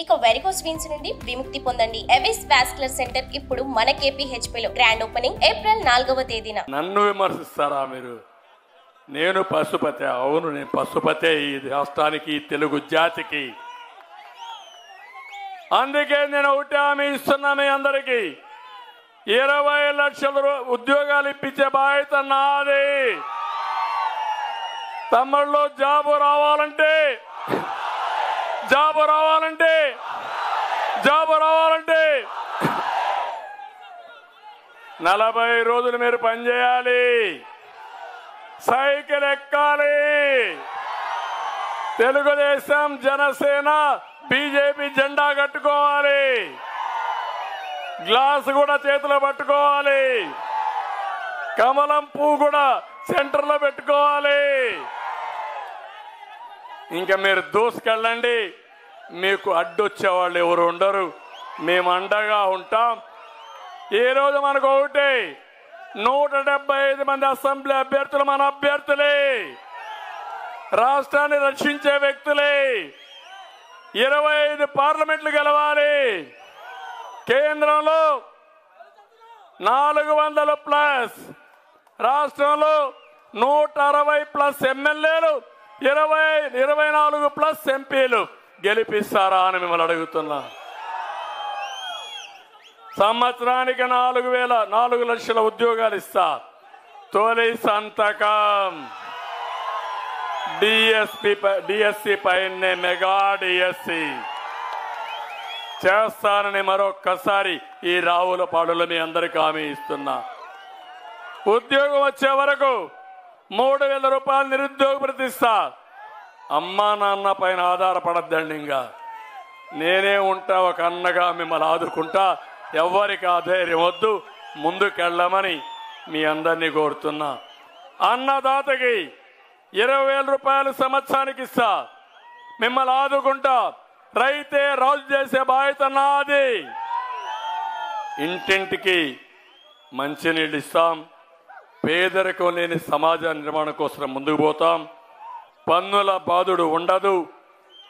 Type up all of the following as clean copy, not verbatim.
ఇక varicose veins నుండి విముక్తి పొందండి. ఎవిస్ వాస్కులర్ సెంటర్ ఇప్పుడు మన KPHP లో గ్రాండ్ ఓపెనింగ్ ఏప్రిల్ 4వ తేదీన. నన్ను విమర్శిస్తారా మీరు? నేను పశుపతి. అవును, నేను పశుపతే ఈ రాష్ట్రానికి, తెలుగు జాతికి. అందుకే నేను ఒకటి హామీ ఇస్తున్నా మీ అందరికీ, 20 లక్షల ఉద్యోగాలు ఇప్పించే బాధ్యత నాది. తమ్ముళ్ళు జాబు రావాలంటే 40 రోజులు మీరు పనిచేయాలి, సైకిల్ ఎక్కాలి. తెలుగుదేశం, జనసేన, బీజేపీ జెండా కట్టుకోవాలి, గ్లాస్ కూడా చేతిలో పట్టుకోవాలి, కమలం పువ్వు కూడా సెంటర్లో పెట్టుకోవాలి. ఇంకా మీరు దూసుకెళ్ళండి, మీకు అడ్డొచ్చేవాళ్ళు ఎవరు ఉండరు. మేము అండగా ఉంటాం. ఈరోజు మనకు ఒకటే, 175 మంది అసెంబ్లీ అభ్యర్థులు మన అభ్యర్థులే, రాష్ట్రాన్ని రక్షించే వ్యక్తులే. 25 పార్లమెంట్లు గెలవాలి. కేంద్రంలో 400+, రాష్ట్రంలో 160+ ఎమ్మెల్యేలు, 24+ ఎంపీలు గెలిపిస్తారా అని మిమ్మల్ని అడుగుతున్నా. సంవత్సరానికి 4 లక్షల ఉద్యోగాలు ఇస్తా. తొలి సంతకం డిఎస్సి పైనే మెగా డిఎస్సి చేస్తానని మరొక్కసారి ఈ రావులపాడులో మీ అందరికీ హామీ ఇస్తున్నా. ఉద్యోగం వచ్చే వరకు 3000 రూపాయలు నిరుద్యోగ ప్రతిస్తా. అమ్మా నాన్న పైన ఆధారపడద్దండి. ఇంకా నేనే ఉంటా, ఒక అన్నగా మిమ్మల్ని ఆదుకుంటా. ఎవరికి ఆధైర్యం వద్దు, ముందుకెళ్ళమని మీ అందరినీ కోరుతున్నా. అన్నదాతకి 20,000 రూపాయలు సంవత్సరానికి ఇస్తా. మిమ్మల్ని ఆదుకుంటా. రైతే రాజు చేసే బాధ్యత నాది. ఇంటింటికి మంచినీళ్ళు ఇస్తాం. పేదరికం లేని సమాజ నిర్మాణం కోసం ముందుకు పోతాం. పన్నుల బాధుడు ఉండదు.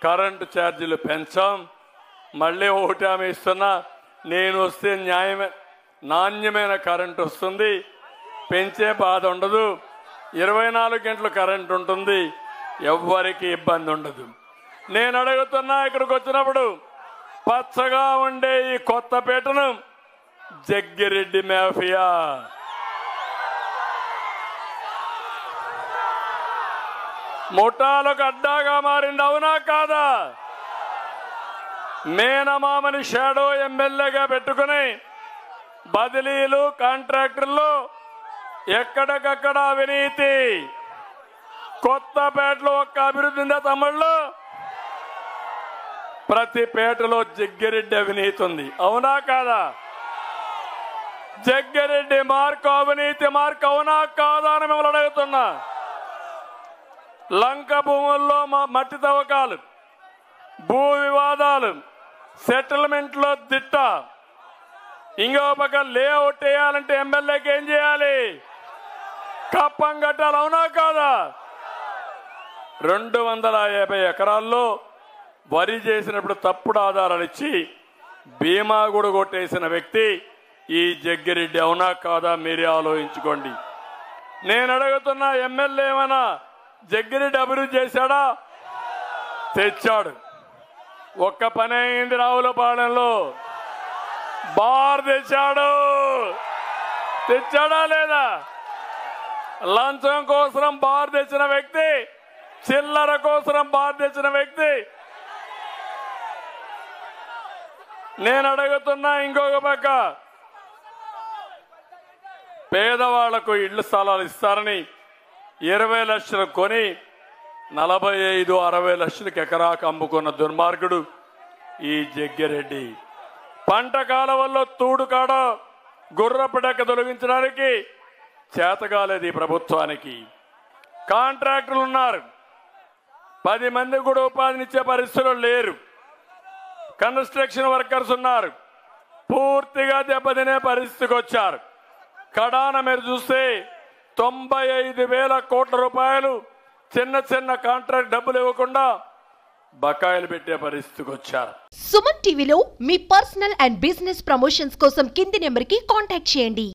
కరెంటు ఛార్జీలు పెంచాం. మళ్ళీ ఒకటి హామీ ఇస్తున్నా, నేను వస్తే నాణ్యమైన కరెంటు వస్తుంది, పెంచే బాధ ఉండదు. 24 గంటలు కరెంటు ఉంటుంది, ఎవ్వరికి ఇబ్బంది ఉండదు. నేను అడుగుతున్నా, ఇక్కడికి వచ్చినప్పుడు పచ్చగా ఉండే ఈ కొత్తపేటను జగ్గిరెడ్డి మాఫియా, ముఠాలకు అడ్డాగా మారింది. అవునా కాదా? మేనమామని షాడో ఎమ్మెల్యేగా పెట్టుకుని బదిలీలు, కాంట్రాక్టర్లు, ఎక్కడికక్కడ అవినీతి. కొత్తపేటలో ఒక్క అభివృద్ధి ఉందా తమ్ముళ్ళు? ప్రతి పేటలో జగ్గిరెడ్డి అవినీతి ఉంది. అవునా కాదా? జగ్గిరెడ్డి మార్కు అవినీతి మార్కు. అవునా కాదా అని మిమ్మల్ని అడుగుతున్నా. లంక భూముల్లో మట్టి తవ్వకాలు, భూ వివాదాలు, సెటిల్మెంట్లో దిట్ట. ఇంకో పక్క లేఅవుట్ వేయాలంటే ఎమ్మెల్యేకి ఏం చేయాలి? కప్పం కట్టాలి. అవునా కాదా? 250 ఎకరాల్లో వరి చేసినప్పుడు తప్పుడు ఆధారాలు ఇచ్చి బీమా కూడా కొట్టేసిన వ్యక్తి ఈ జగ్గిరెడ్డి. అవునా కాదా? మీరే ఆలోచించుకోండి. నేను అడుగుతున్నా, ఎమ్మెల్యే ఏమైనా జగ్గిరెడ్డి అభివృద్ధి చేశాడా? తెచ్చాడు. ఒక్క పని అయింది. రావులపాలెంలో బార్ తెచ్చాడా లేదా? లంచం కోసం బార్ తెచ్చిన వ్యక్తి, చిల్లర కోసం బార్ తెచ్చిన వ్యక్తి. నేను అడుగుతున్నా, ఇంకొక పక్క పేదవాళ్లకు ఇళ్ల స్థలాలు ఇస్తారని 20 లక్షలు కొని 45-60 లక్షలకు ఎకరాకు అమ్ముకున్న దుర్మార్గుడు ఈ జగ్గిరెడ్డి. పంట కాలవల్లో తూడుకాడ గుర్రపడక తొలగించడానికి చేతగాలేదు ఈ ప్రభుత్వానికి. కాంట్రాక్టర్లు ఉన్నారు, 10 మంది కూడా ఉపాధినిచ్చే పరిస్థితులు లేరు. కన్స్ట్రక్షన్ వర్కర్స్ ఉన్నారు, పూర్తిగా దెబ్బతినే పరిస్థితికి వచ్చారు. కడాన మీరు చూస్తే 95,000 కోట్ల రూపాయలు చిన్న చిన్న కాంట్రాక్ట్ డబ్బులు ఇవ్వకుండా బకాయిలు పెట్టే పరిస్థితికి వచ్చారు. సుమన్ టీవీలో మీ పర్సనల్ అండ్ బిజినెస్ ప్రమోషన్స్ కోసం కింది నెంబర్కి కాంటాక్ట్ చేయండి.